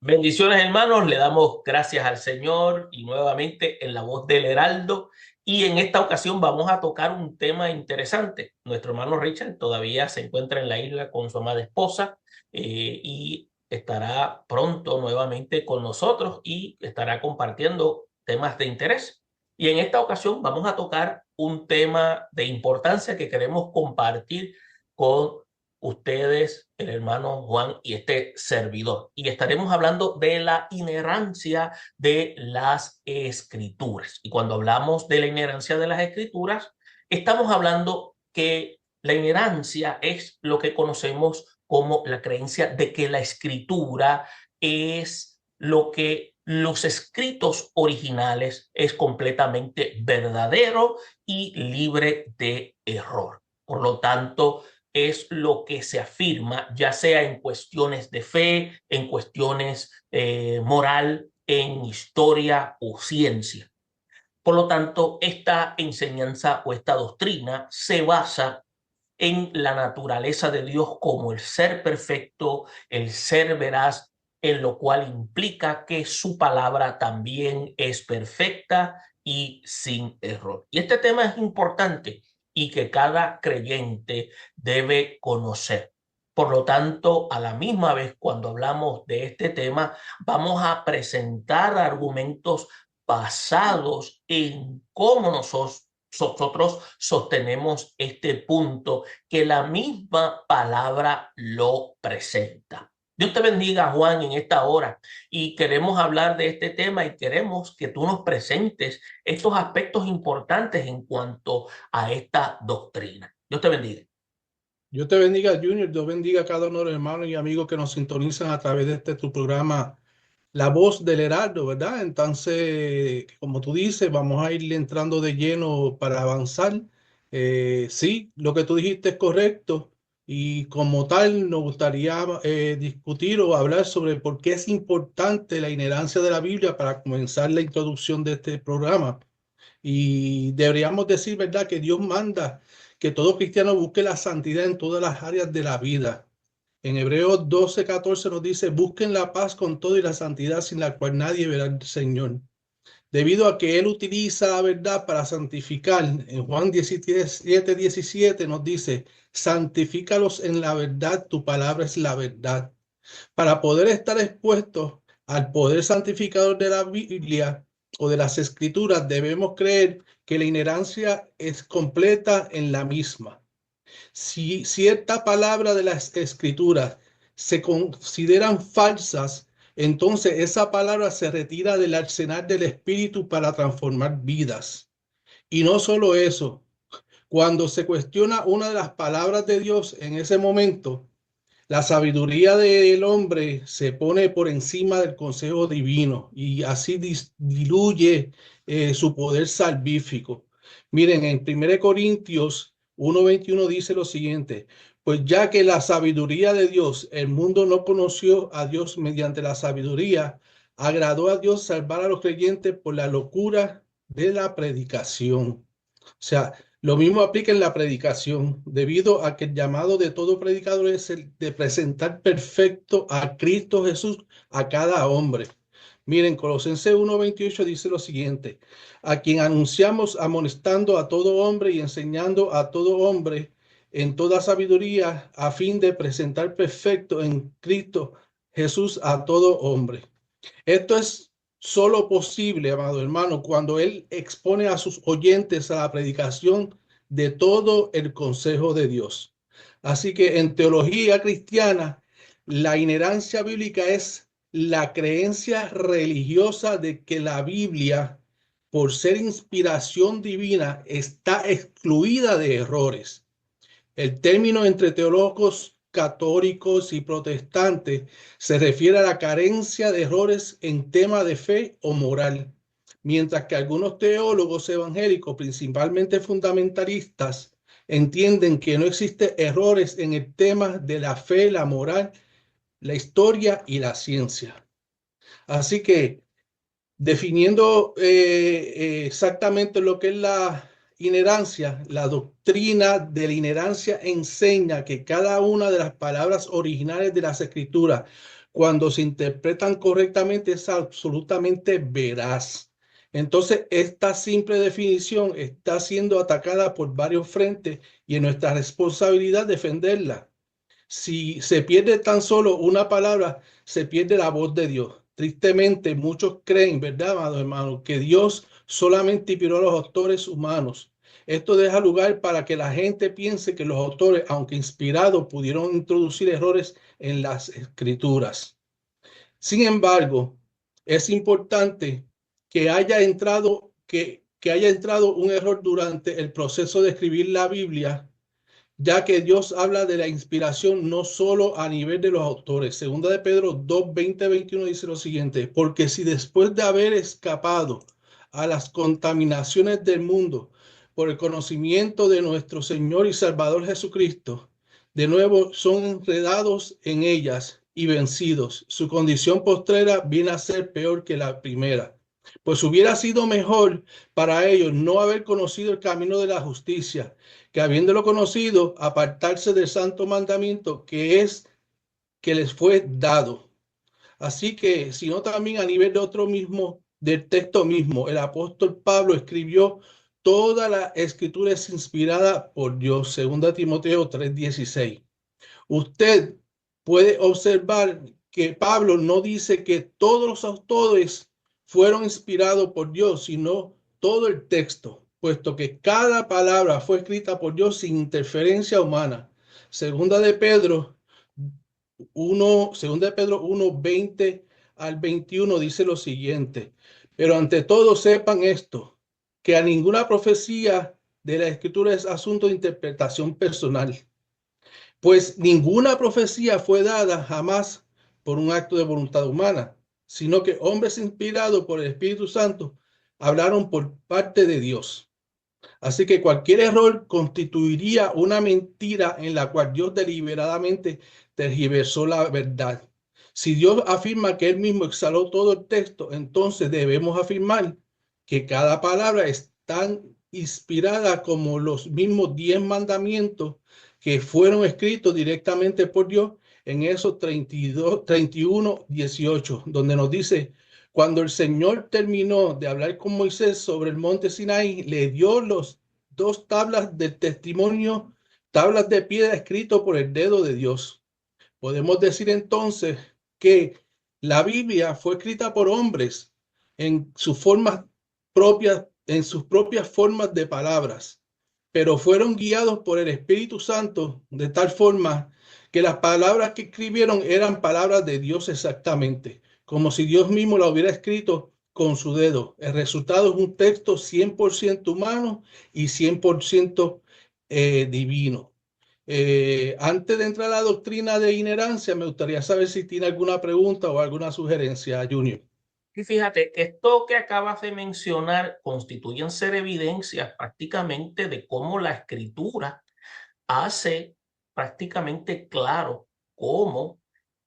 Bendiciones, hermanos, le damos gracias al Señor y nuevamente en la voz del Heraldo. Y en esta ocasión vamos a tocar un tema interesante. Nuestro hermano Richard todavía se encuentra en la isla con su amada esposa y estará pronto nuevamente con nosotros y estará compartiendo temas de interés. Y en esta ocasión vamos a tocar un tema de importancia que queremos compartir con ustedes, el hermano Juan y este servidor. Y estaremos hablando de la inherancia de las escrituras. Y cuando hablamos de la inherancia de las escrituras, estamos hablando que la inherancia es lo que conocemos como la creencia de que la escritura es lo que los escritos originales es completamente verdadero y libre de error. Por lo tanto, es lo que se afirma, ya sea en cuestiones de fe, en cuestiones moral, en historia o ciencia. Por lo tanto, esta enseñanza o esta doctrina se basa en la naturaleza de Dios como el ser perfecto, el ser veraz, en lo cual implica que su palabra también es perfecta y sin error. Y este tema es importante y que cada creyente debe conocer. Por lo tanto, a la misma vez, cuando hablamos de este tema, vamos a presentar argumentos basados en cómo nosotros sostenemos este punto que la misma palabra lo presenta. Dios te bendiga, Juan, en esta hora. Y queremos hablar de este tema y queremos que tú nos presentes estos aspectos importantes en cuanto a esta doctrina. Dios te bendiga. Dios te bendiga, Junior. Dios bendiga a cada uno de los hermanos y amigos que nos sintonizan a través de tu programa, La Voz del Heraldo, ¿verdad? Entonces, como tú dices, vamos a ir entrando de lleno para avanzar. Sí, lo que tú dijiste es correcto y como tal nos gustaría discutir o hablar sobre por qué es importante la inherancia de la Biblia para comenzar la introducción de este programa. Y deberíamos decir, ¿verdad?, que Dios manda que todo cristiano busque la santidad en todas las áreas de la vida. En Hebreos 12:14 nos dice, busquen la paz con todo y la santidad sin la cual nadie verá al Señor. Debido a que Él utiliza la verdad para santificar, en Juan 17:17 nos dice, santifícalos en la verdad, tu palabra es la verdad. Para poder estar expuestos al poder santificador de la Biblia o de las Escrituras, debemos creer que la inherancia es completa en la misma. Si cierta palabra de las Escrituras se consideran falsas, entonces esa palabra se retira del arsenal del Espíritu para transformar vidas. Y no solo eso, cuando se cuestiona una de las palabras de Dios en ese momento, la sabiduría del hombre se pone por encima del consejo divino y así diluye su poder salvífico. Miren, en 1 Corintios 1:21 dice lo siguiente, pues ya que la sabiduría de Dios, el mundo no conoció a Dios mediante la sabiduría, agradó a Dios salvar a los creyentes por la locura de la predicación. O sea, lo mismo aplica en la predicación, debido a que el llamado de todo predicador es el de presentar perfecto a Cristo Jesús a cada hombre. Miren, Colosenses 1:28 dice lo siguiente, a quien anunciamos amonestando a todo hombre y enseñando a todo hombre en toda sabiduría a fin de presentar perfecto en Cristo Jesús a todo hombre. Esto es solo posible, amado hermano, cuando Él expone a sus oyentes a la predicación de todo el consejo de Dios. Así que en teología cristiana, la inherancia bíblica es la creencia religiosa de que la Biblia, por ser inspiración divina, está excluida de errores. El término entre teólogos católicos y protestantes se refiere a la carencia de errores en tema de fe o moral, mientras que algunos teólogos evangélicos, principalmente fundamentalistas, entienden que no existen errores en el tema de la fe, la moral, la historia y la ciencia. Así que definiendo exactamente lo que es la inherancia, la doctrina de la inherancia enseña que cada una de las palabras originales de las escrituras, cuando se interpretan correctamente, es absolutamente veraz. Entonces, esta simple definición está siendo atacada por varios frentes y es nuestra responsabilidad defenderla. Si se pierde tan solo una palabra, se pierde la voz de Dios. Tristemente, muchos creen, ¿verdad, amados hermanos?, que Dios solamente inspiró a los autores humanos. Esto deja lugar para que la gente piense que los autores, aunque inspirados, pudieron introducir errores en las escrituras. Sin embargo, es importante que haya entrado un error durante el proceso de escribir la Biblia, ya que Dios habla de la inspiración no solo a nivel de los autores. Segunda de Pedro 2, 20, 21 dice lo siguiente: porque si después de haber escapado a las contaminaciones del mundo por el conocimiento de nuestro Señor y Salvador Jesucristo, de nuevo son enredados en ellas y vencidos, su condición postrera viene a ser peor que la primera. Pues hubiera sido mejor para ellos no haber conocido el camino de la justicia, que habiéndolo conocido, apartarse del santo mandamiento que les fue dado. Así que, sino también a nivel de otro mismo, del texto mismo, el apóstol Pablo escribió: toda la escritura es inspirada por Dios, 2 Timoteo 3:16. Usted puede observar que Pablo no dice que todos los autores fueron inspirados por Dios, sino todo el texto, puesto que cada palabra fue escrita por Dios sin interferencia humana. Segunda de Pedro 1, 20 al 21 dice lo siguiente: pero ante todo sepan esto, que a ninguna profecía de la Escritura es asunto de interpretación personal, pues ninguna profecía fue dada jamás por un acto de voluntad humana, sino que hombres inspirados por el Espíritu Santo hablaron por parte de Dios. Así que cualquier error constituiría una mentira en la cual Dios deliberadamente tergiversó la verdad. Si Dios afirma que Él mismo exhaló todo el texto, entonces debemos afirmar que cada palabra es tan inspirada como los mismos 10 mandamientos que fueron escritos directamente por Dios en esos 31, 18, donde nos dice: cuando el Señor terminó de hablar con Moisés sobre el monte Sinaí, le dio los 2 tablas del testimonio, tablas de piedra escrito por el dedo de Dios. Podemos decir entonces que la Biblia fue escrita por hombres en sus formas propias, en sus propias formas de palabras, pero fueron guiados por el Espíritu Santo de tal forma que las palabras que escribieron eran palabras de Dios exactamente, como si Dios mismo la hubiera escrito con su dedo. El resultado es un texto 100% humano y 100% divino. Antes de entrar a la doctrina de inherancia, me gustaría saber si tiene alguna pregunta o alguna sugerencia, Junior. Y fíjate, esto que acabas de mencionar constituyen ser evidencias prácticamente de cómo la escritura hace prácticamente claro cómo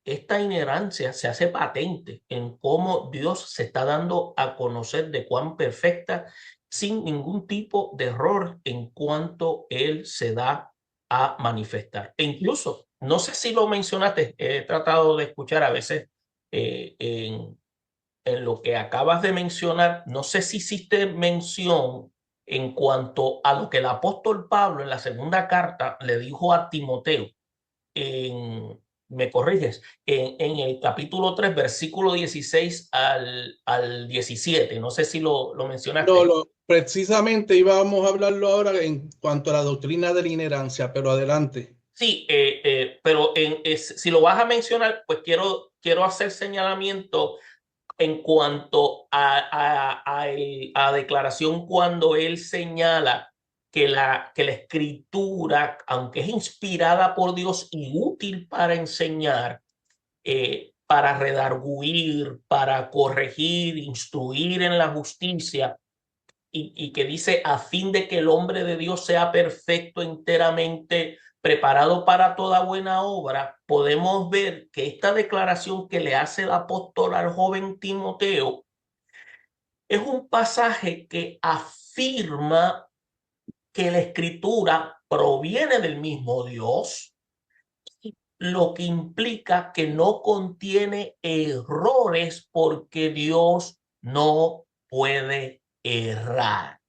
esta inherancia se hace patente en cómo Dios se está dando a conocer de cuán perfecta, sin ningún tipo de error en cuanto Él se da a manifestar. E incluso, no sé si lo mencionaste, he tratado de escuchar a veces en lo que acabas de mencionar, no sé si hiciste mención en cuanto a lo que el apóstol Pablo en la segunda carta le dijo a Timoteo, me corriges, en el capítulo 3, versículo 16 al 17. No sé si lo No, mencionaste. precisamente íbamos a hablarlo ahora en cuanto a la doctrina de la inherancia, pero adelante. Sí, pero si lo vas a mencionar, pues quiero hacer señalamiento en cuanto a declaración cuando él señala que la escritura, aunque es inspirada por Dios y útil para enseñar, para redarguir, para corregir, instruir en la justicia, y que dice a fin de que el hombre de Dios sea perfecto, enteramente preparado para toda buena obra, podemos ver que esta declaración que le hace el apóstol al joven Timoteo es un pasaje que afirma que la escritura proviene del mismo Dios lo que implica que no contiene errores porque Dios no puede errar.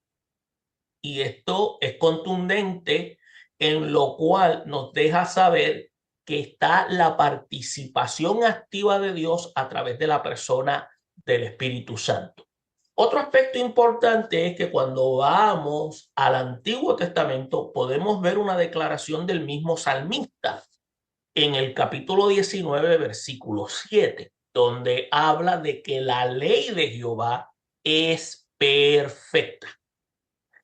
Y esto es contundente, en lo cual nos deja saber que está la participación activa de Dios a través de la persona del Espíritu Santo. Otro aspecto importante es que cuando vamos al Antiguo Testamento podemos ver una declaración del mismo salmista en el capítulo 19, versículo 7, donde habla de que la ley de Jehová es perfecta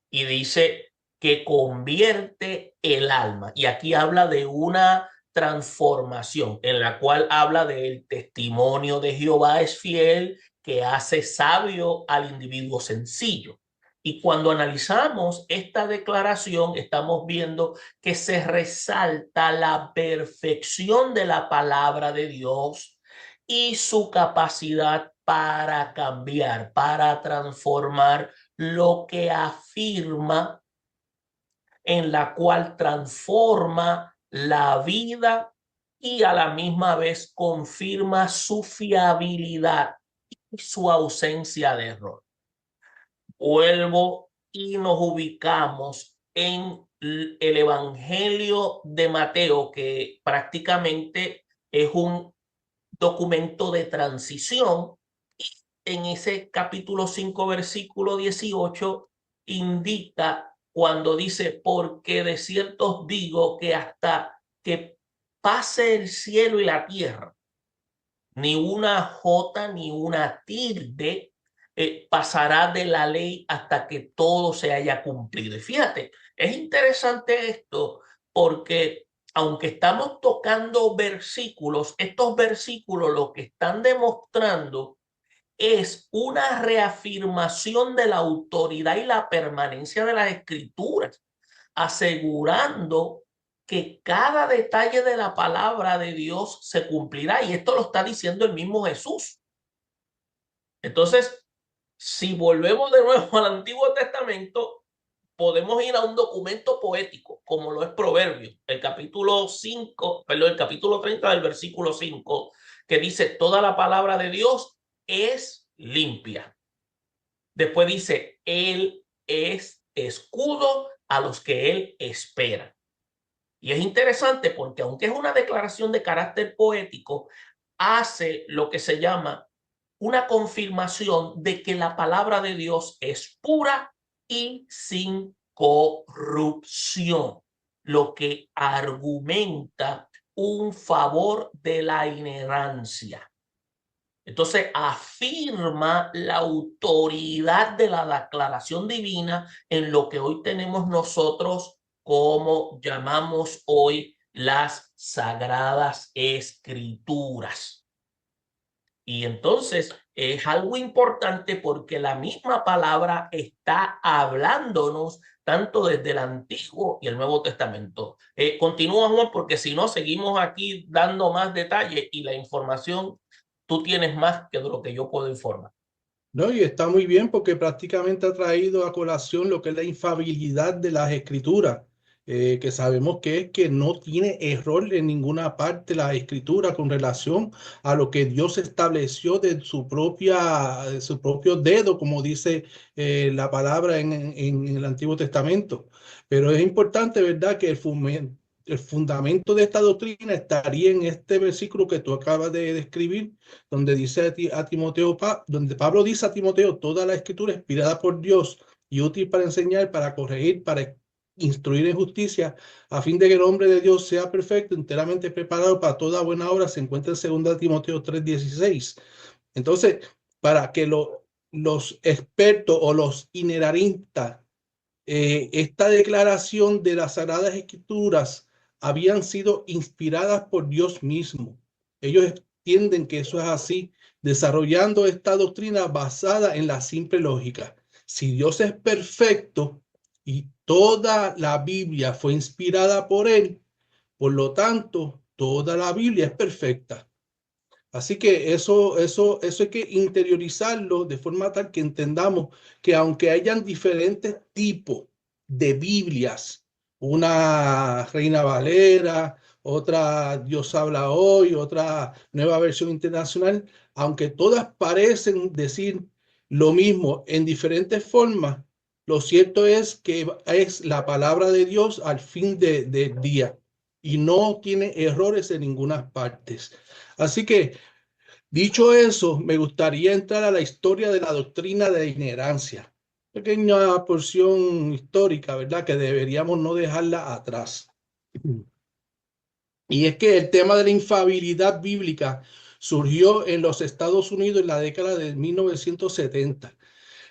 y dice que convierte el alma. Y aquí habla de una transformación en la cual habla del testimonio de Jehová es fiel, que hace sabio al individuo sencillo. Y cuando analizamos esta declaración, estamos viendo que se resalta la perfección de la palabra de Dios y su capacidad para cambiar, para transformar, lo que afirma, en la cual transforma la vida y a la misma vez confirma su fiabilidad y su ausencia de error. Vuelvo y nos ubicamos en el Evangelio de Mateo, que prácticamente es un documento de transición. En ese capítulo 5, versículo 18, indica cuando dice, porque de cierto os digo que hasta que pase el cielo y la tierra, ni una jota ni una tilde pasará de la ley hasta que todo se haya cumplido. Y fíjate, es interesante esto porque aunque estamos tocando versículos, estos versículos lo que están demostrando es una reafirmación de la autoridad y la permanencia de las escrituras, asegurando que cada detalle de la palabra de Dios se cumplirá. Y esto lo está diciendo el mismo Jesús. Entonces, si volvemos de nuevo al Antiguo Testamento, podemos ir a un documento poético, como lo es Proverbios, el capítulo 5, perdón, el capítulo 30 del versículo 5, que dice, toda la palabra de Dios es limpia. Después dice, Él es escudo a los que Él espera. Y es interesante porque aunque es una declaración de carácter poético, hace lo que se llama una confirmación de que la palabra de Dios es pura y sin corrupción, lo que argumenta un favor de la inerrancia. Entonces afirma la autoridad de la declaración divina en lo que hoy tenemos nosotros como llamamos hoy las Sagradas Escrituras. Y entonces es algo importante porque la misma palabra está hablándonos tanto desde el Antiguo y el Nuevo Testamento. Continúa, Juan, porque si no, seguimos aquí dando más detalles y la información tú tienes más que de lo que yo puedo informar. No, y está muy bien porque prácticamente ha traído a colación lo que es la infalibilidad de las escrituras, que sabemos que es que no tiene error en ninguna parte la escritura con relación a lo que Dios estableció de su propio dedo, como dice la palabra en el Antiguo Testamento. Pero es importante, ¿verdad?, que el fundamento de esta doctrina estaría en este versículo que tú acabas de describir, donde dice a Timoteo, donde Pablo dice a Timoteo, toda la escritura inspirada por Dios y útil para enseñar, para corregir, para instruir en justicia, a fin de que el hombre de Dios sea perfecto, enteramente preparado para toda buena obra, se encuentra en 2 Timoteo 3:16. Entonces, para que los expertos o los ineraristas, esta declaración de las Sagradas Escrituras habían sido inspiradas por Dios mismo. Ellos entienden que eso es así, desarrollando esta doctrina basada en la simple lógica. Si Dios es perfecto y toda la Biblia fue inspirada por Él, por lo tanto, toda la Biblia es perfecta. Así que eso hay que interiorizarlo de forma tal que entendamos que aunque hayan diferentes tipos de Biblias, una Reina Valera, otra Dios habla hoy, otra Nueva Versión Internacional, aunque todas parecen decir lo mismo en diferentes formas, lo cierto es que es la palabra de Dios al fin del día y no tiene errores en ninguna parte. Así que, dicho eso, me gustaría entrar a la historia de la doctrina de la inerrancia. Pequeña porción histórica, ¿verdad? Que deberíamos no dejarla atrás. Y es que el tema de la infalibilidad bíblica surgió en los Estados Unidos en la década de 1970,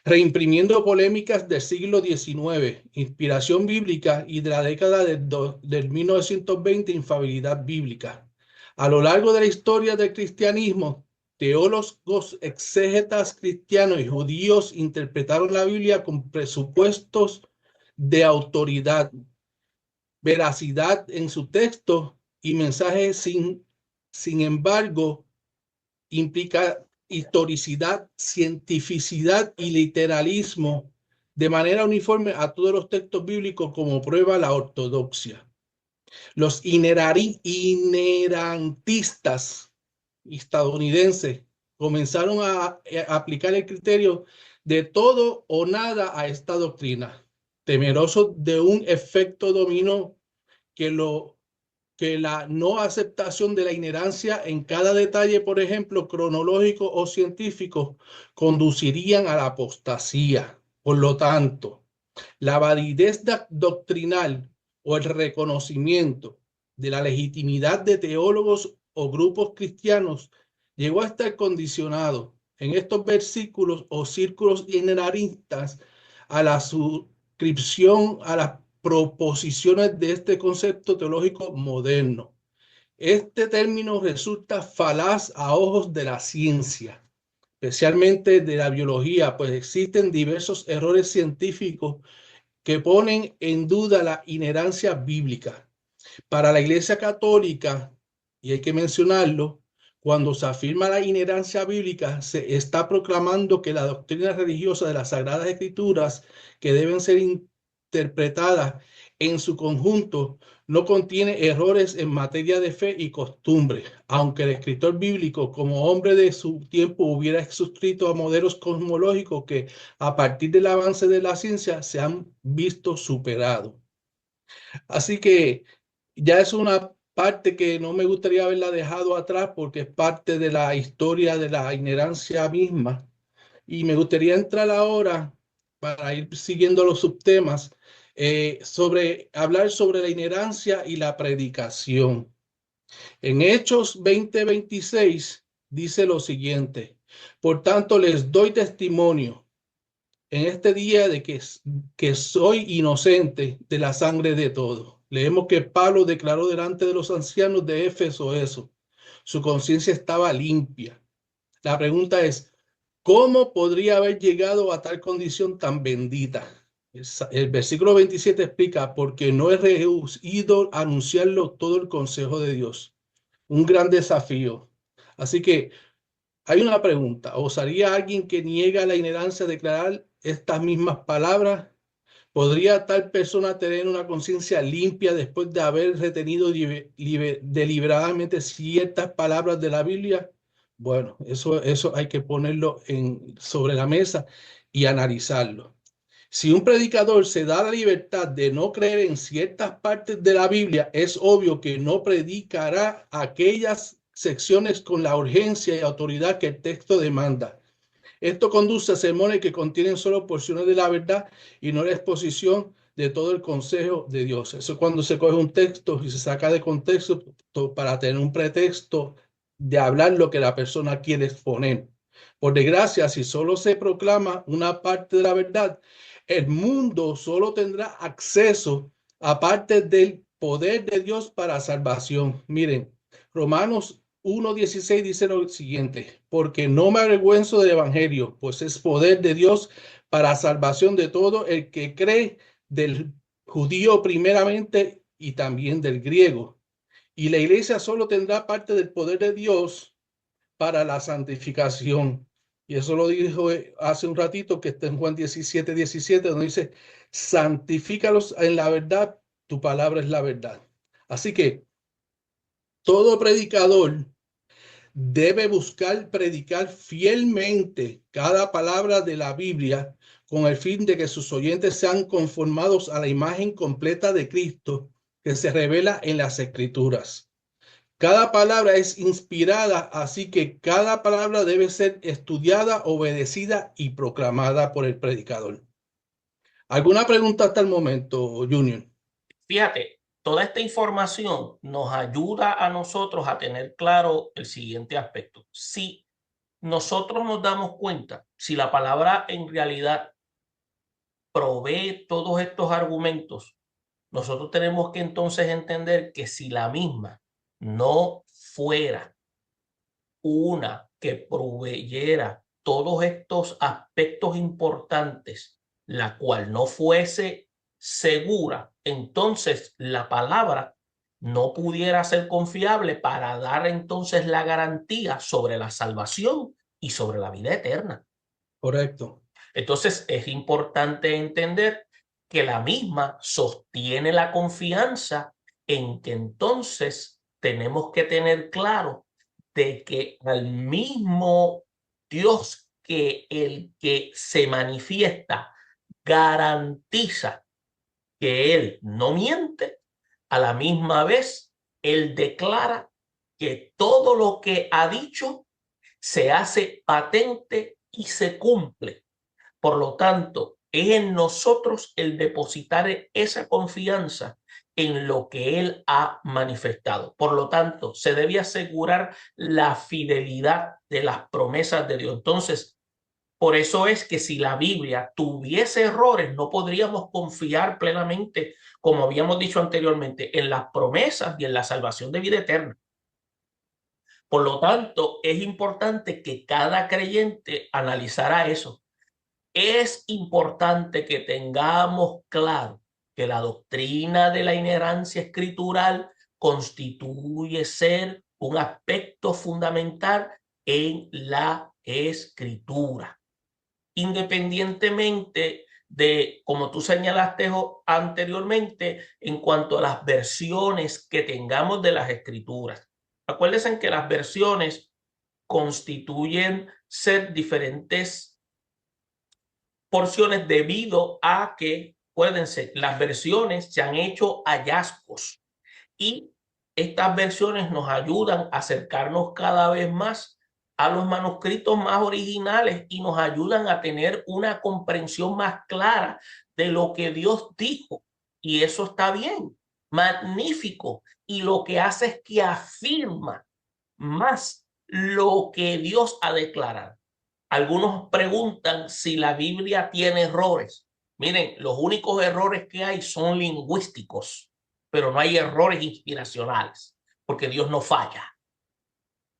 reimprimiendo polémicas del siglo XIX, inspiración bíblica, y de la década del 1920, infalibilidad bíblica. A lo largo de la historia del cristianismo, teólogos, exégetas cristianos y judíos interpretaron la Biblia con presupuestos de autoridad, veracidad en su texto y mensaje. Sin embargo, implica historicidad, cientificidad y literalismo de manera uniforme a todos los textos bíblicos, como prueba la ortodoxia. Los inerantistas estadounidenses comenzaron a aplicar el criterio de todo o nada a esta doctrina, temerosos de un efecto dominó que la no aceptación de la inerrancia en cada detalle, por ejemplo, cronológico o científico, conducirían a la apostasía. Por lo tanto, la validez doctrinal o el reconocimiento de la legitimidad de teólogos o grupos cristianos llegó a estar condicionado en estos versículos o círculos generaristas a la suscripción a las proposiciones de este concepto teológico moderno. Este término resulta falaz a ojos de la ciencia, especialmente de la biología, pues existen diversos errores científicos que ponen en duda la inerrancia bíblica. Para la Iglesia Católica, y hay que mencionarlo, cuando se afirma la inerrancia bíblica, se está proclamando que la doctrina religiosa de las Sagradas Escrituras, que deben ser interpretadas en su conjunto, no contiene errores en materia de fe y costumbre, aunque el escritor bíblico, como hombre de su tiempo, hubiera suscrito a modelos cosmológicos que, a partir del avance de la ciencia, se han visto superados. Así que ya es una parte que no me gustaría haberla dejado atrás porque es parte de la historia de la inerrancia misma. Y me gustaría entrar ahora, para ir siguiendo los subtemas, hablar sobre la inerrancia y la predicación. En Hechos 20:26 dice lo siguiente: por tanto les doy testimonio en este día de que soy inocente de la sangre de todos. Leemos que Pablo declaró delante de los ancianos de Éfeso eso. Su conciencia estaba limpia. La pregunta es, ¿cómo podría haber llegado a tal condición tan bendita? El versículo 27 explica, porque no he rehuido anunciarlo todo el consejo de Dios. Un gran desafío. Así que hay una pregunta: ¿osaría alguien que niega la inerrancia declarar estas mismas palabras? ¿Podría tal persona tener una conciencia limpia después de haber retenido deliberadamente ciertas palabras de la Biblia? Bueno, eso hay que ponerlo sobre la mesa y analizarlo. Si un predicador se da la libertad de no creer en ciertas partes de la Biblia, es obvio que no predicará aquellas secciones con la urgencia y autoridad que el texto demanda. Esto conduce a sermones que contienen solo porciones de la verdad y no la exposición de todo el consejo de Dios. Eso es cuando se coge un texto y se saca de contexto para tener un pretexto de hablar lo que la persona quiere exponer. Por desgracia, si solo se proclama una parte de la verdad, el mundo solo tendrá acceso a parte del poder de Dios para salvación. Miren, Romanos 1:16 dice lo siguiente: porque no me avergüenzo del evangelio, pues es poder de Dios para salvación de todo el que cree, del judío primeramente y también del griego. Y la iglesia solo tendrá parte del poder de Dios para la santificación. Y eso lo dijo hace un ratito, que está en Juan 17:17, donde dice: santifícalos en la verdad, tu palabra es la verdad. Así que Todo predicador debe buscar predicar fielmente cada palabra de la Biblia con el fin de que sus oyentes sean conformados a la imagen completa de Cristo que se revela en las Escrituras. Cada palabra es inspirada, así que cada palabra debe ser estudiada, obedecida y proclamada por el predicador. ¿Alguna pregunta hasta el momento, Junior? Fíjate, toda esta información nos ayuda a nosotros a tener claro el siguiente aspecto. Si nosotros nos damos cuenta, si la palabra en realidad provee todos estos argumentos, nosotros tenemos que entonces entender que si la misma no fuera una que proveyera todos estos aspectos importantes, la cual no fuese segura, entonces la palabra no pudiera ser confiable para dar entonces la garantía sobre la salvación y sobre la vida eterna. Correcto. Entonces es importante entender que la misma sostiene la confianza en que entonces tenemos que tener claro de que al mismo Dios que el que se manifiesta garantiza que Él no miente, a la misma vez Él declara que todo lo que ha dicho se hace patente y se cumple. Por lo tanto, es en nosotros el depositar esa confianza en lo que Él ha manifestado. Por lo tanto, se debe asegurar la fidelidad de las promesas de Dios. Entonces, por eso es que si la Biblia tuviese errores, no podríamos confiar plenamente, como habíamos dicho anteriormente, en las promesas y en la salvación de vida eterna. Por lo tanto, es importante que cada creyente analizara eso. Es importante que tengamos claro que la doctrina de la inerrancia escritural constituye ser un aspecto fundamental en la escritura. Independientemente de, como tú señalaste anteriormente, en cuanto a las versiones que tengamos de las escrituras. Acuérdense que las versiones constituyen ser diferentes porciones debido a que, acuérdense, las versiones se han hecho hallazgos y estas versiones nos ayudan a acercarnos cada vez más a los manuscritos más originales y nos ayudan a tener una comprensión más clara de lo que Dios dijo. Y eso está bien, magnífico. Y lo que hace es que afirma más lo que Dios ha declarado. Algunos preguntan si la Biblia tiene errores. Miren, los únicos errores que hay son lingüísticos, pero no hay errores inspiracionales, porque Dios no falla.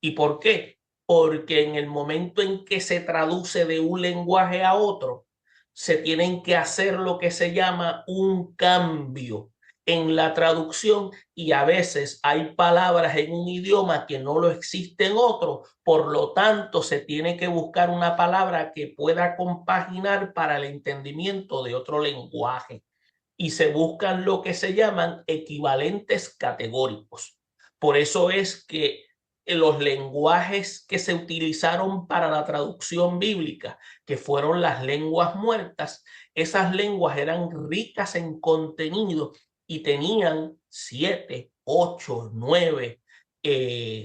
¿Y por qué? Porque en el momento en que se traduce de un lenguaje a otro, se tienen que hacer lo que se llama un cambio en la traducción y a veces hay palabras en un idioma que no lo existe en otro, por lo tanto se tiene que buscar una palabra que pueda compaginar para el entendimiento de otro lenguaje y se buscan lo que se llaman equivalentes categóricos. Por eso es que los lenguajes que se utilizaron para la traducción bíblica, que fueron las lenguas muertas, esas lenguas eran ricas en contenido y tenían 7, 8, 9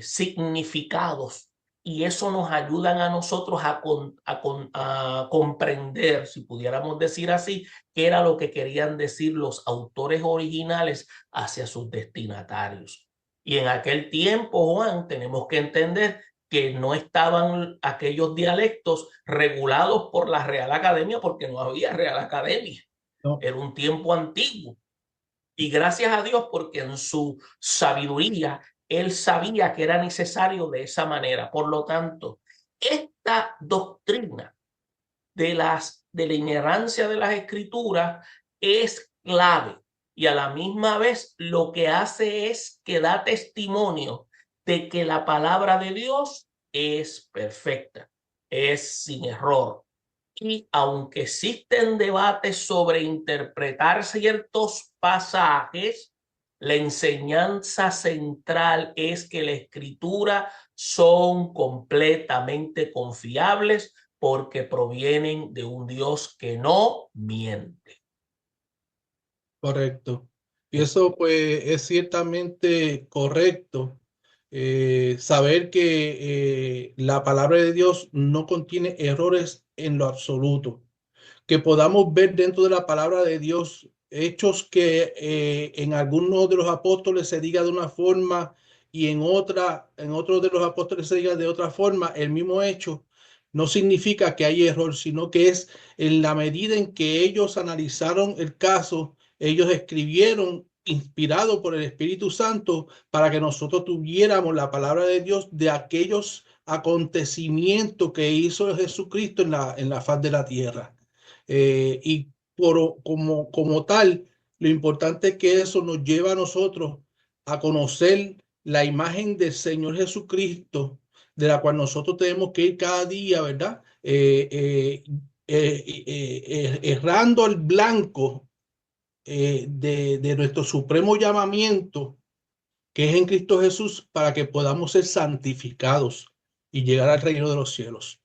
significados. Y eso nos ayudan a nosotros a comprender, si pudiéramos decir así, qué era lo que querían decir los autores originales hacia sus destinatarios. Y en aquel tiempo, Juan, tenemos que entender que no estaban aquellos dialectos regulados por la Real Academia porque no había Real Academia. No. Era un tiempo antiguo. Y gracias a Dios porque en su sabiduría él sabía que era necesario de esa manera. Por lo tanto, esta doctrina de la inerrancia de las escrituras es clave y a la misma vez lo que hace es que da testimonio de que la palabra de Dios es perfecta, es sin error. Y aunque existen debates sobre interpretar ciertos pasajes, La enseñanza central es que la escritura son completamente confiables porque provienen de un Dios que no miente. Correcto. Y eso pues es ciertamente correcto. Saber que la palabra de Dios no contiene errores en lo absoluto. Que podamos ver dentro de la palabra de Dios hechos que en algunos de los apóstoles se diga de una forma y en otros de los apóstoles se diga de otra forma, el mismo hecho no significa que hay error, sino que es en la medida en que ellos analizaron el caso, ellos escribieron inspirado por el Espíritu Santo para que nosotros tuviéramos la palabra de Dios de aquellos acontecimientos que hizo Jesucristo en la faz de la tierra. Y como tal, lo importante es que eso nos lleva a nosotros a conocer la imagen del Señor Jesucristo, de la cual nosotros tenemos que ir cada día, ¿verdad? Errando al blanco de nuestro supremo llamamiento, que es en Cristo Jesús, para que podamos ser santificados y llegar al reino de los cielos.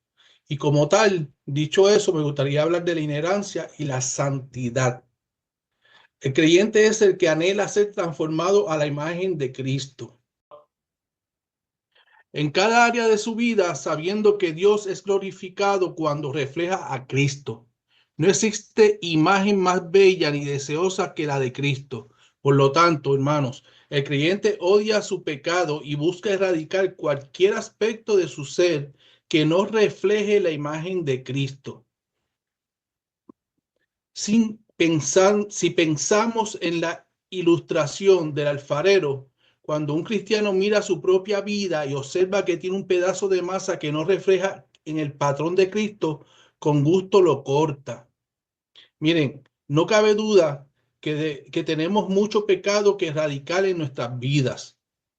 Y como tal, dicho eso, me gustaría hablar de la inerrancia y la santidad. El creyente es el que anhela ser transformado a la imagen de Cristo en cada área de su vida, sabiendo que Dios es glorificado cuando refleja a Cristo. No existe imagen más bella ni deseosa que la de Cristo. Por lo tanto, hermanos, el creyente odia su pecado y busca erradicar cualquier aspecto de su ser que no refleje la imagen de Cristo. Si pensamos en la ilustración del alfarero, cuando un cristiano mira su propia vida y observa que tiene un pedazo de masa que no refleja en el patrón de Cristo, con gusto lo corta. Miren, no cabe duda que tenemos mucho pecado que erradicar en nuestras vidas.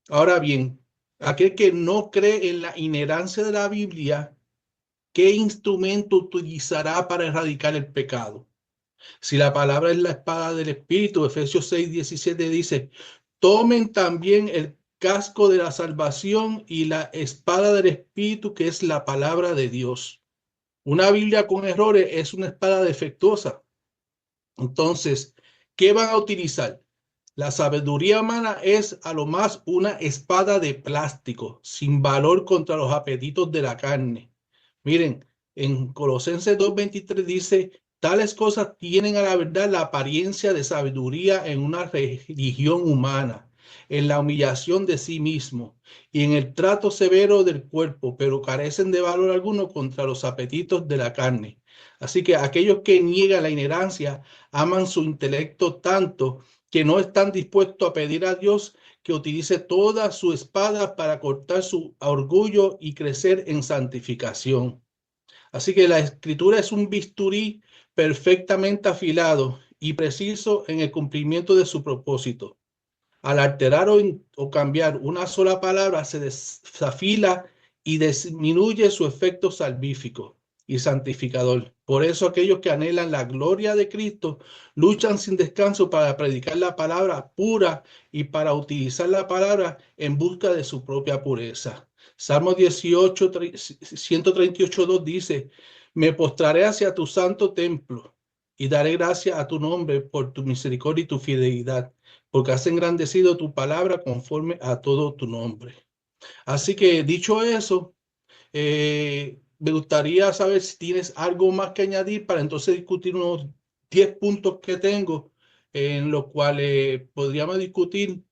Ahora bien, aquel que no cree en la inerrancia de la Biblia, ¿qué instrumento utilizará para erradicar el pecado? Si la palabra es la espada del Espíritu, Efesios 6:17 dice, tomen también el casco de la salvación y la espada del Espíritu, que es la palabra de Dios. Una Biblia con errores es una espada defectuosa. Entonces, ¿qué van a utilizar? La sabiduría humana es a lo más una espada de plástico, sin valor contra los apetitos de la carne. Miren, en Colosenses 2:23 dice, tales cosas tienen a la verdad la apariencia de sabiduría en una religión humana, en la humillación de sí mismo y en el trato severo del cuerpo, pero carecen de valor alguno contra los apetitos de la carne. Así que aquellos que niegan la inerrancia aman su intelecto tanto que no están dispuestos a pedir a Dios que utilice toda su espada para cortar su orgullo y crecer en santificación. Así que la escritura es un bisturí perfectamente afilado y preciso en el cumplimiento de su propósito. Al alterar o cambiar una sola palabra, se desafila y disminuye su efecto salvífico y santificador. Por eso aquellos que anhelan la gloria de Cristo luchan sin descanso para predicar la palabra pura y para utilizar la palabra en busca de su propia pureza. Salmo 18, 138:2 dice, me postraré hacia tu santo templo y daré gracias a tu nombre por tu misericordia y tu fidelidad, porque has engrandecido tu palabra conforme a todo tu nombre. Así que dicho eso, me gustaría saber si tienes algo más que añadir para entonces discutir unos 10 puntos que tengo en los cuales podríamos discutir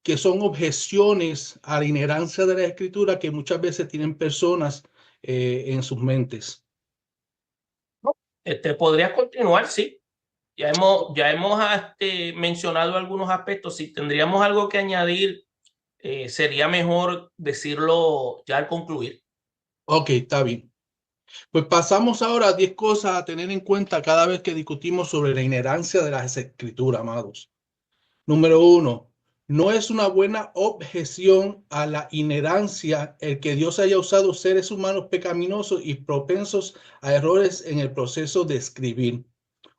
que son objeciones a la inherencia de la escritura que muchas veces tienen personas en sus mentes. Podrías continuar, sí. Ya hemos mencionado algunos aspectos. Si tendríamos algo que añadir, sería mejor decirlo ya al concluir. Ok, está bien. Pues pasamos ahora a 10 cosas a tener en cuenta cada vez que discutimos sobre la inherencia de las escrituras, amados. Número 1, no es una buena objeción a la inherencia el que Dios haya usado seres humanos pecaminosos y propensos a errores en el proceso de escribir.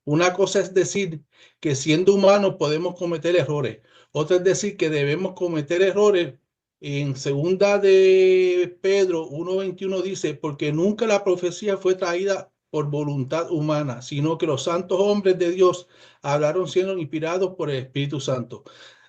Una cosa es decir que siendo humanos podemos cometer errores. Otra es decir que debemos cometer errores. En segunda de Pedro 1:21 dice, porque nunca la profecía fue traída por voluntad humana, sino que los santos hombres de Dios hablaron siendo inspirados por el Espíritu Santo.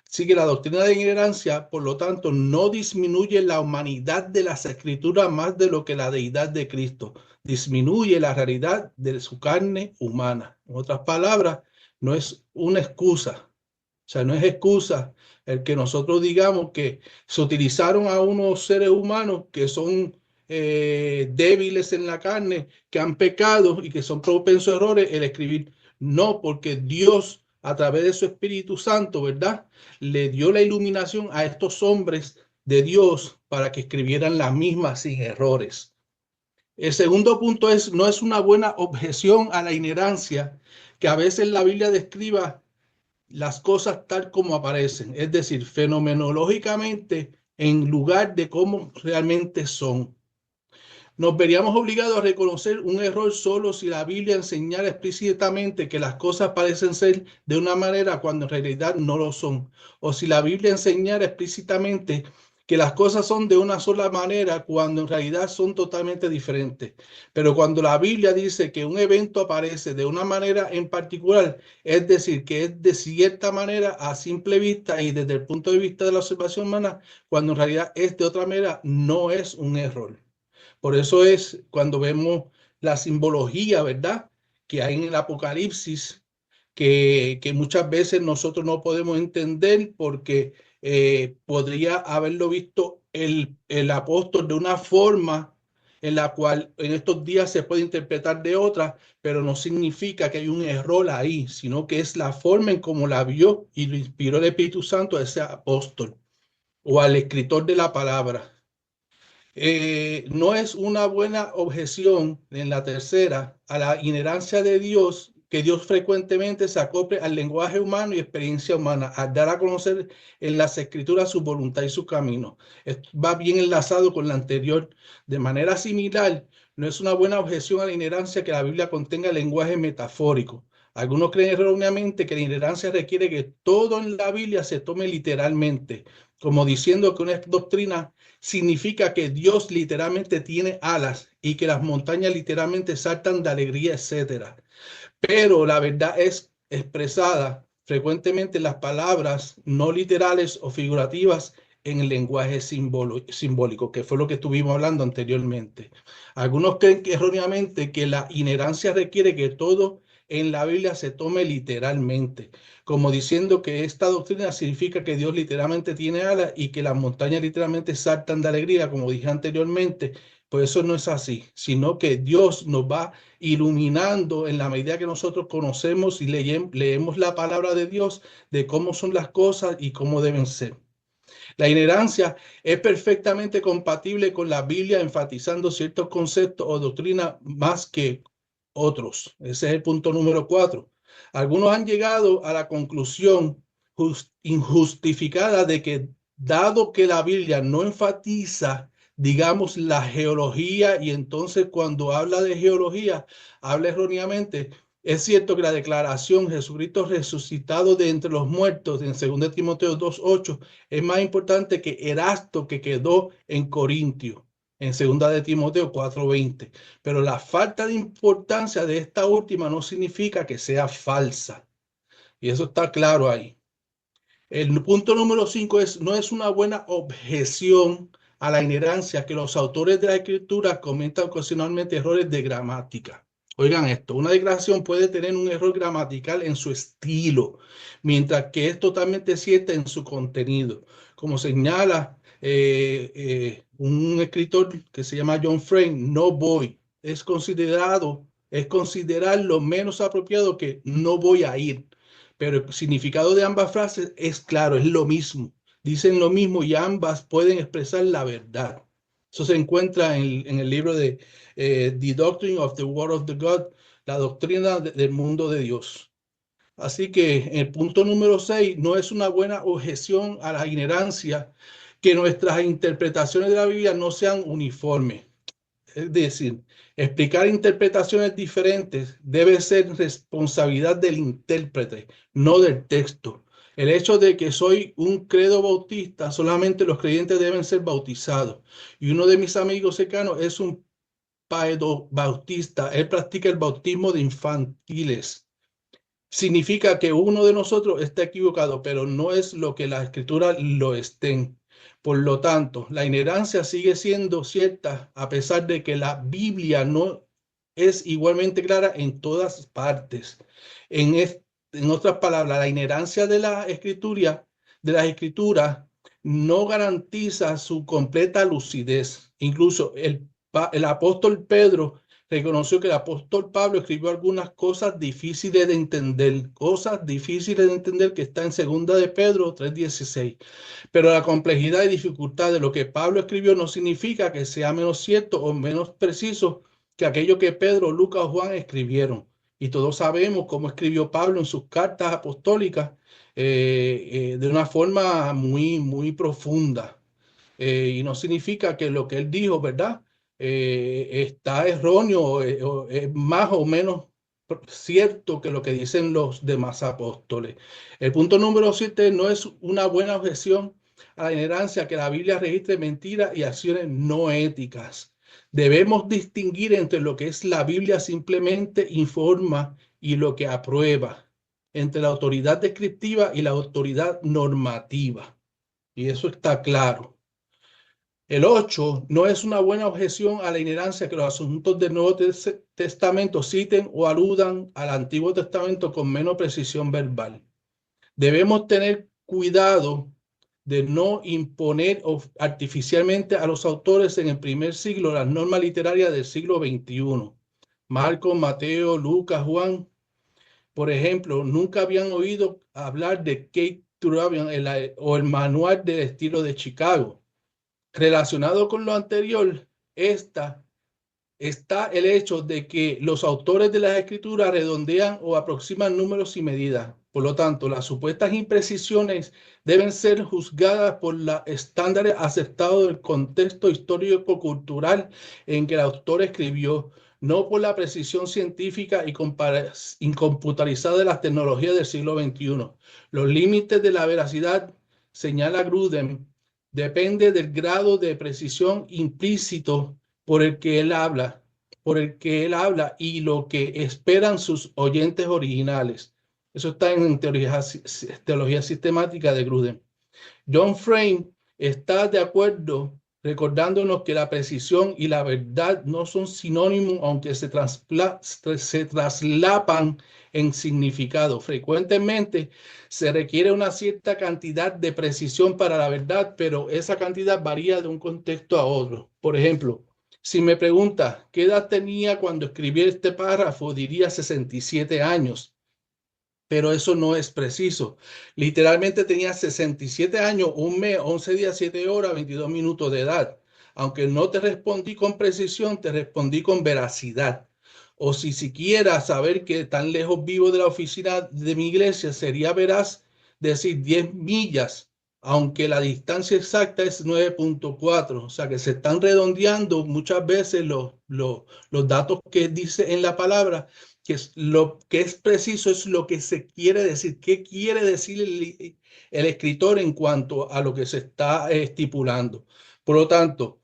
Así que la doctrina de inerrancia, por lo tanto, no disminuye la humanidad de las escrituras más de lo que la deidad de Cristo. Disminuye la realidad de su carne humana. En otras palabras, no es una excusa. O sea, no es excusa el que nosotros digamos que se utilizaron a unos seres humanos que son débiles en la carne, que han pecado y que son propensos a errores, el escribir. No, porque Dios, a través de su Espíritu Santo, ¿verdad? Le dio la iluminación a estos hombres de Dios para que escribieran las mismas sin errores. El segundo punto es, no es una buena objeción a la inerrancia que a veces la Biblia describa las cosas tal como aparecen, es decir, fenomenológicamente en lugar de cómo realmente son. Nos veríamos obligados a reconocer un error solo si la Biblia enseñara explícitamente que las cosas parecen ser de una manera cuando en realidad no lo son, o si la Biblia enseñara explícitamente que las cosas son de una sola manera cuando en realidad son totalmente diferentes. Pero cuando la Biblia dice que un evento aparece de una manera en particular, es decir, que es de cierta manera a simple vista y desde el punto de vista de la observación humana, cuando en realidad es de otra manera, no es un error. Por eso es cuando vemos la simbología, ¿verdad? Que hay en el Apocalipsis, que muchas veces nosotros no podemos entender porque podría haberlo visto el apóstol de una forma en la cual en estos días se puede interpretar de otra, pero no significa que hay un error ahí, sino que es la forma en cómo la vio y lo inspiró el Espíritu Santo a ese apóstol o al escritor de la palabra. No es una buena objeción en la tercera a la inherencia de Dios, que Dios frecuentemente se acople al lenguaje humano y experiencia humana, al dar a conocer en las escrituras su voluntad y su camino. Esto va bien enlazado con la anterior. De manera similar, no es una buena objeción a la inherencia que la Biblia contenga lenguaje metafórico. Algunos creen erróneamente que la inherencia requiere que todo en la Biblia se tome literalmente, como diciendo que una doctrina significa que Dios literalmente tiene alas y que las montañas literalmente saltan de alegría, etcétera. Pero la verdad es expresada frecuentemente en las palabras no literales o figurativas en el lenguaje simbólico, que fue lo que estuvimos hablando anteriormente. Algunos creen que erróneamente que la inherencia requiere que todo en la Biblia se tome literalmente, como diciendo que esta doctrina significa que Dios literalmente tiene alas y que las montañas literalmente saltan de alegría, como dije anteriormente. Pues eso no es así, sino que Dios nos va iluminando en la medida que nosotros conocemos y leemos la palabra de Dios de cómo son las cosas y cómo deben ser. La inherencia es perfectamente compatible con la Biblia, enfatizando ciertos conceptos o doctrinas más que otros. Ese es el punto número 4. Algunos han llegado a la conclusión injustificada de que, dado que la Biblia no enfatiza, digamos, la geología, y entonces cuando habla de geología, habla erróneamente. Es cierto que la declaración Jesucristo resucitado de entre los muertos en 2 Timoteo 2:8 es más importante que Erasto, que quedó en Corintio en 2 Timoteo 4:20. Pero la falta de importancia de esta última no significa que sea falsa. Y eso está claro ahí. El punto número 5 es, no es una buena objeción a la inherencia que los autores de la escritura comentan ocasionalmente errores de gramática. Oigan esto, una declaración puede tener un error gramatical en su estilo, mientras que es totalmente cierta en su contenido. Como señala un escritor que se llama John Frame, no voy, es considerar lo menos apropiado que no voy a ir. Pero el significado de ambas frases es claro, es lo mismo. Dicen lo mismo y ambas pueden expresar la verdad. Eso se encuentra en el libro de The Doctrine of the Word of the God, la doctrina del mundo de Dios. Así que el punto número 6 no es una buena objeción a la inherencia que nuestras interpretaciones de la Biblia no sean uniformes. Es decir, explicar interpretaciones diferentes debe ser responsabilidad del intérprete, no del texto. El hecho de que soy un credo bautista, solamente los creyentes deben ser bautizados. Y uno de mis amigos cercanos es un paedo bautista. Él practica el bautismo de infantiles. Significa que uno de nosotros está equivocado, pero no es lo que las escrituras lo estén. Por lo tanto, la inerrancia sigue siendo cierta a pesar de que la Biblia no es igualmente clara en todas partes. En, en otras palabras, la inerrancia de las escrituras no garantiza su completa lucidez. Incluso el apóstol Pedro reconoció que el apóstol Pablo escribió algunas cosas difíciles de entender que está en segunda de Pedro 3:16. Pero la complejidad y dificultad de lo que Pablo escribió no significa que sea menos cierto o menos preciso que aquello que Pedro, Lucas o Juan escribieron. Y todos sabemos cómo escribió Pablo en sus cartas apostólicas de una forma muy, muy profunda. Y no significa que lo que él dijo, ¿verdad? Está erróneo o es más o menos cierto que lo que dicen los demás apóstoles. El punto número 7 no es una buena objeción a la inerrancia que la Biblia registre mentiras y acciones no éticas. Debemos distinguir entre lo que es la Biblia simplemente informa y lo que aprueba, entre la autoridad descriptiva y la autoridad normativa. Y eso está claro. El 8 no es una buena objeción a la inerrancia que los asuntos del Nuevo Testamento citen o aludan al Antiguo Testamento con menos precisión verbal. Debemos tener cuidado de no imponer artificialmente a los autores en el primer siglo las normas literarias del siglo XXI. Marcos, Mateo, Lucas, Juan, por ejemplo, nunca habían oído hablar de Kate Turabian o el manual del estilo de Chicago. Relacionado con lo anterior, está el hecho de que los autores de las escrituras redondean o aproximan números y medidas. Por lo tanto, las supuestas imprecisiones deben ser juzgadas por los estándares aceptados del contexto histórico-cultural en que el autor escribió, no por la precisión científica y computarizada de las tecnologías del siglo XXI. Los límites de la veracidad, señala Grudem, depende del grado de precisión implícito por el que él habla, y lo que esperan sus oyentes originales. Eso está en teología sistemática de Grudem. John Frame está de acuerdo recordándonos que la precisión y la verdad no son sinónimos, aunque se traslapan en significado. Frecuentemente se requiere una cierta cantidad de precisión para la verdad, pero esa cantidad varía de un contexto a otro. Por ejemplo, si me pregunta qué edad tenía cuando escribí este párrafo, diría 67 años, pero eso no es preciso. Literalmente tenía 67 años, un mes, 11 días, 7 horas, 22 minutos de edad. Aunque no te respondí con precisión, te respondí con veracidad. O si siquiera saber que tan lejos vivo de la oficina de mi iglesia, sería veraz decir 10 millas, aunque la distancia exacta es 9.4. O sea que se están redondeando muchas veces los datos que dice en la palabra, que es lo que es preciso, es lo que se quiere decir. ¿Qué quiere decir el escritor en cuanto a lo que se está estipulando? Por lo tanto,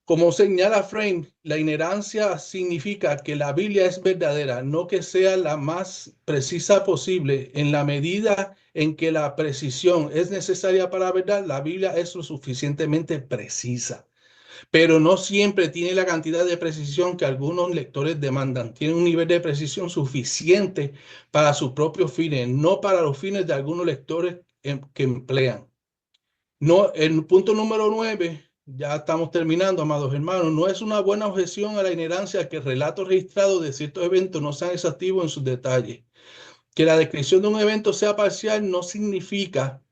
como señala Frame, la inerrancia significa que la Biblia es verdadera, no que sea la más precisa posible. En la medida en que la precisión es necesaria para la verdad, la Biblia es lo suficientemente precisa, pero no siempre tiene la cantidad de precisión que algunos lectores demandan. Tiene un nivel de precisión suficiente para sus propios fines, no para los fines de algunos lectores que emplean. No, el punto número 9, ya estamos terminando, amados hermanos, no es una buena objeción a la inerrancia que el relato registrado de ciertos eventos no sean exhaustivos en sus detalles. Que la descripción de un evento sea parcial no significa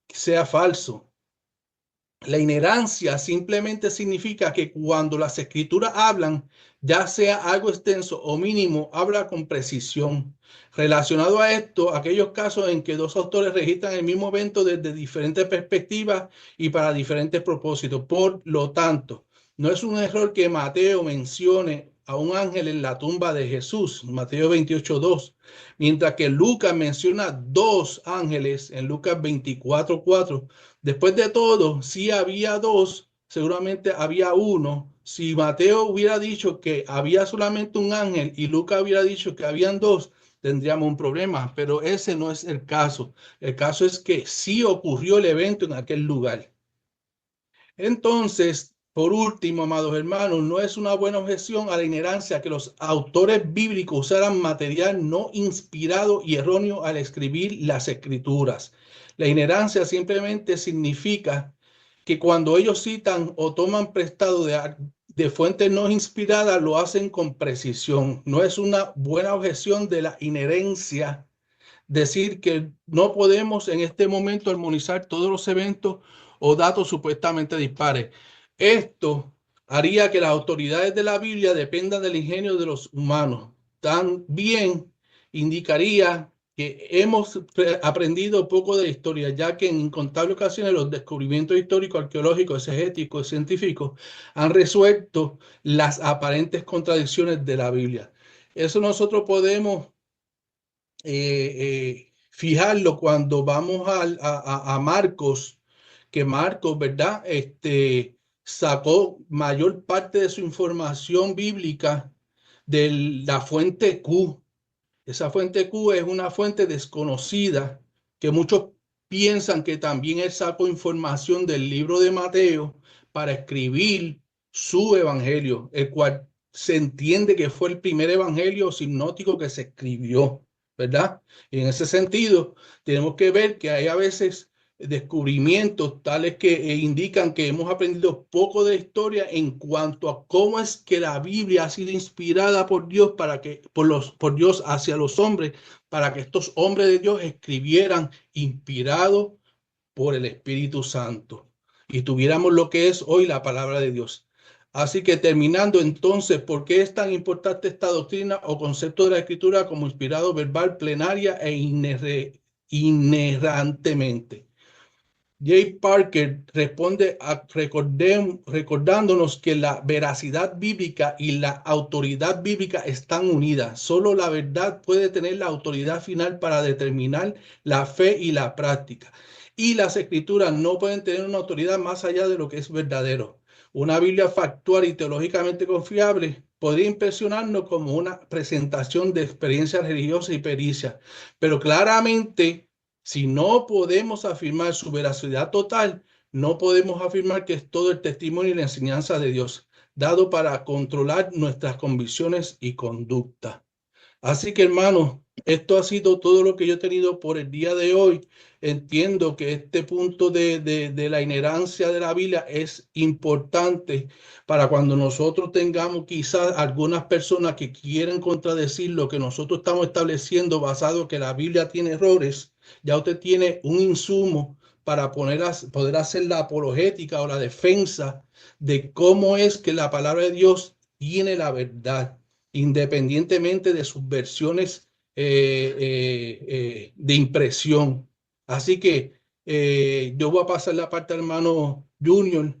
que sea falso. La inerrancia simplemente significa que cuando las escrituras hablan, ya sea algo extenso o mínimo, habla con precisión. Relacionado a esto, aquellos casos en que dos autores registran el mismo evento desde diferentes perspectivas y para diferentes propósitos. Por lo tanto, no es un error que Mateo mencione a un ángel en la tumba de Jesús, Mateo 28:2, mientras que Lucas menciona dos ángeles en Lucas 24:4. Después de todo, si había dos, seguramente había uno. Si Mateo hubiera dicho que había solamente un ángel y Lucas hubiera dicho que habían dos, tendríamos un problema, pero ese no es el caso. El caso es que sí ocurrió el evento en aquel lugar. Entonces, por último, amados hermanos, no es una buena objeción a la inerrancia que los autores bíblicos usaran material no inspirado y erróneo al escribir las escrituras. La inerrancia simplemente significa que cuando ellos citan o toman prestado de fuentes no inspiradas, lo hacen con precisión. No es una buena objeción de la inherencia decir que no podemos en este momento armonizar todos los eventos o datos supuestamente dispares. Esto haría que las autoridades de la Biblia dependan del ingenio de los humanos. También indicaría que hemos aprendido poco de la historia, ya que en incontables ocasiones los descubrimientos históricos, arqueológicos, exegéticos y científicos han resuelto las aparentes contradicciones de la Biblia. Eso nosotros podemos fijarlo cuando vamos a Marcos, que Marcos, ¿verdad? Sacó mayor parte de su información bíblica de la fuente Q. Esa fuente Q es una fuente desconocida que muchos piensan que también él sacó información del libro de Mateo para escribir su evangelio, el cual se entiende que fue el primer evangelio sinóptico que se escribió, ¿verdad? Y en ese sentido, tenemos que ver que hay a veces descubrimientos tales que indican que hemos aprendido poco de historia en cuanto a cómo es que la Biblia ha sido inspirada por Dios por Dios hacia los hombres, para que estos hombres de Dios escribieran inspirados por el Espíritu Santo y tuviéramos lo que es hoy la palabra de Dios. Así que terminando entonces, ¿por qué es tan importante esta doctrina o concepto de la Escritura como inspirado verbal, plenaria e inerrantemente? Jay Parker responde recordándonos que la veracidad bíblica y la autoridad bíblica están unidas. Solo la verdad puede tener la autoridad final para determinar la fe y la práctica. Y las escrituras no pueden tener una autoridad más allá de lo que es verdadero. Una Biblia factual y teológicamente confiable podría impresionarnos como una presentación de experiencia religiosa y pericia, pero claramente si no podemos afirmar su veracidad total, no podemos afirmar que es todo el testimonio y la enseñanza de Dios, dado para controlar nuestras convicciones y conducta. Así que, hermanos, esto ha sido todo lo que yo he tenido por el día de hoy. Entiendo que este punto de la inherencia de la Biblia es importante para cuando nosotros tengamos quizás algunas personas que quieren contradecir lo que nosotros estamos estableciendo basado en que la Biblia tiene errores. Ya usted tiene un insumo para poder hacer la apologética o la defensa de cómo es que la palabra de Dios tiene la verdad independientemente de sus versiones de impresión. Así que yo voy a pasar la parte al hermano Junior.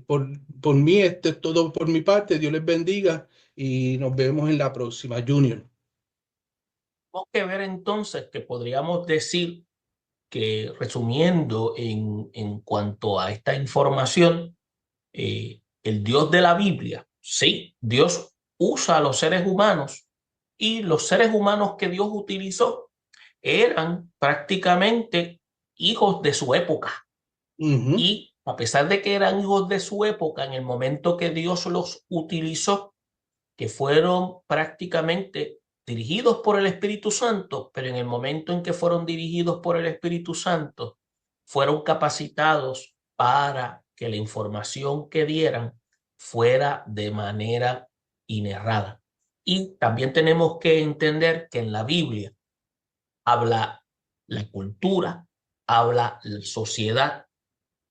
Por mí, esto es todo por mi parte. Dios les bendiga y nos vemos en la próxima, Junior. Tenemos que ver entonces que podríamos decir que, resumiendo en cuanto a esta información, el Dios de la Biblia, sí, Dios usa a los seres humanos, y los seres humanos que Dios utilizó eran prácticamente hijos de su época. Y a pesar de que eran hijos de su época, en el momento que Dios los utilizó, que fueron prácticamente dirigidos por el Espíritu Santo, pero en el momento en que fueron dirigidos por el Espíritu Santo, fueron capacitados para que la información que dieran fuera de manera inerrada. Y también tenemos que entender que en la Biblia habla la cultura, habla la sociedad,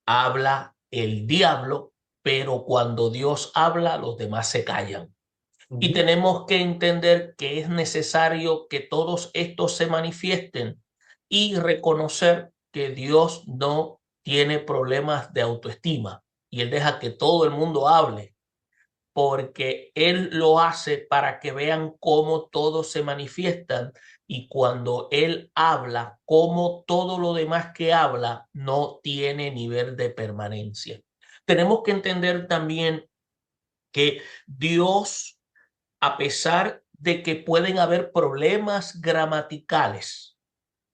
habla el diablo, pero cuando Dios habla, los demás se callan. Y tenemos que entender que es necesario que todos estos se manifiesten y reconocer que Dios no tiene problemas de autoestima y Él deja que todo el mundo hable porque Él lo hace para que vean cómo todos se manifiestan y cuando Él habla, cómo todo lo demás que habla no tiene nivel de permanencia. Tenemos que entender también que Dios, a pesar de que pueden haber problemas gramaticales,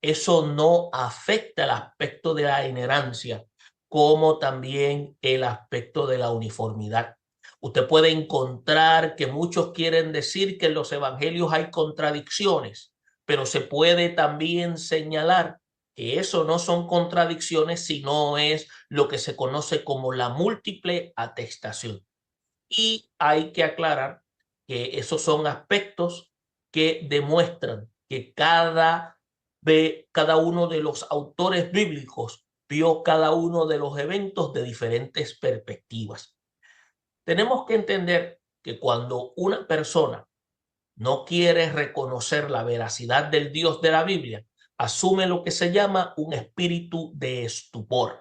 eso no afecta el aspecto de la inherencia, como también el aspecto de la uniformidad. Usted puede encontrar que muchos quieren decir que en los evangelios hay contradicciones, pero se puede también señalar que eso no son contradicciones, sino es lo que se conoce como la múltiple atestación. Y hay que aclarar que esos son aspectos que demuestran que cada uno de los autores bíblicos vio cada uno de los eventos de diferentes perspectivas. Tenemos que entender que cuando una persona no quiere reconocer la veracidad del Dios de la Biblia, asume lo que se llama un espíritu de estupor,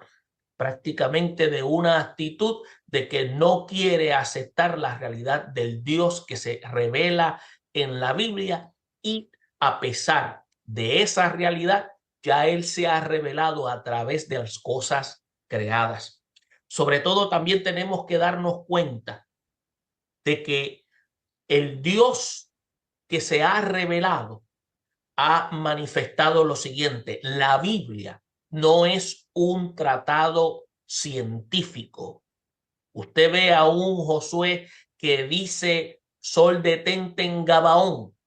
prácticamente de una actitud de que no quiere aceptar la realidad del Dios que se revela en la Biblia y a pesar de esa realidad, ya Él se ha revelado a través de las cosas creadas. Sobre todo también tenemos que darnos cuenta de que el Dios que se ha revelado ha manifestado lo siguiente: la Biblia no es un tratado científico. Usted ve a un Josué que dice sol detente en Gabaón.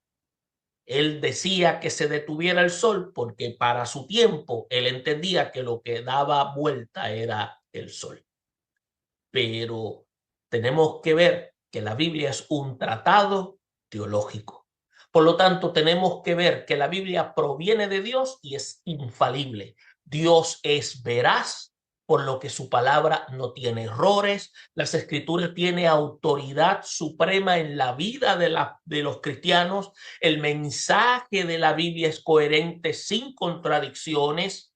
Él decía que se detuviera el sol porque para su tiempo él entendía que lo que daba vuelta era el sol. Pero tenemos que ver que la Biblia es un tratado teológico. Por lo tanto, tenemos que ver que la Biblia proviene de Dios y es infalible. Dios es veraz, por lo que su palabra no tiene errores. Las Escrituras tienen autoridad suprema en la vida de los cristianos. El mensaje de la Biblia es coherente, sin contradicciones.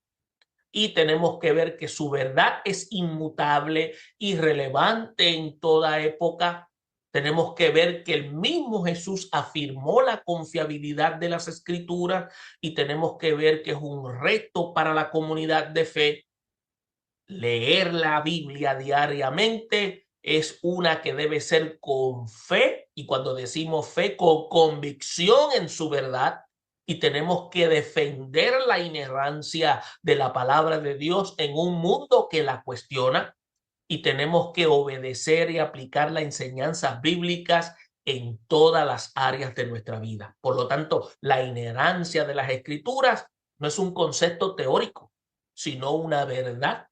Y tenemos que ver que su verdad es inmutable, irrelevante en toda época. Tenemos que ver que el mismo Jesús afirmó la confiabilidad de las Escrituras y tenemos que ver que es un reto para la comunidad de fe. Leer la Biblia diariamente es una que debe ser con fe, y cuando decimos fe, con convicción en su verdad, y tenemos que defender la inerrancia de la palabra de Dios en un mundo que la cuestiona, y tenemos que obedecer y aplicar las enseñanzas bíblicas en todas las áreas de nuestra vida. Por lo tanto, la inerrancia de las Escrituras no es un concepto teórico, sino una verdad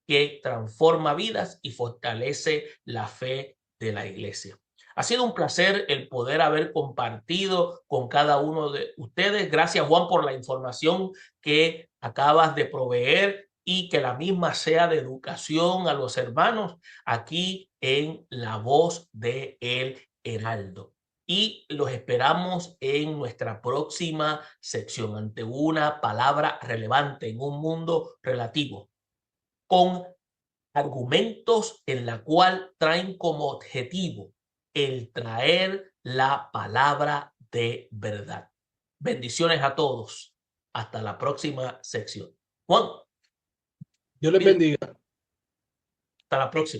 que transforma vidas y fortalece la fe de la iglesia. Ha sido un placer el poder haber compartido con cada uno de ustedes. Gracias, Juan, por la información que acabas de proveer y que la misma sea de educación a los hermanos aquí en La Voz de El Heraldo. Y los esperamos en nuestra próxima sección ante una palabra relevante en un mundo relativo, con argumentos en la cual traen como objetivo el traer la palabra de verdad. Bendiciones a todos. Hasta la próxima sección. Juan, Dios les mire, bendiga. hasta la próxima.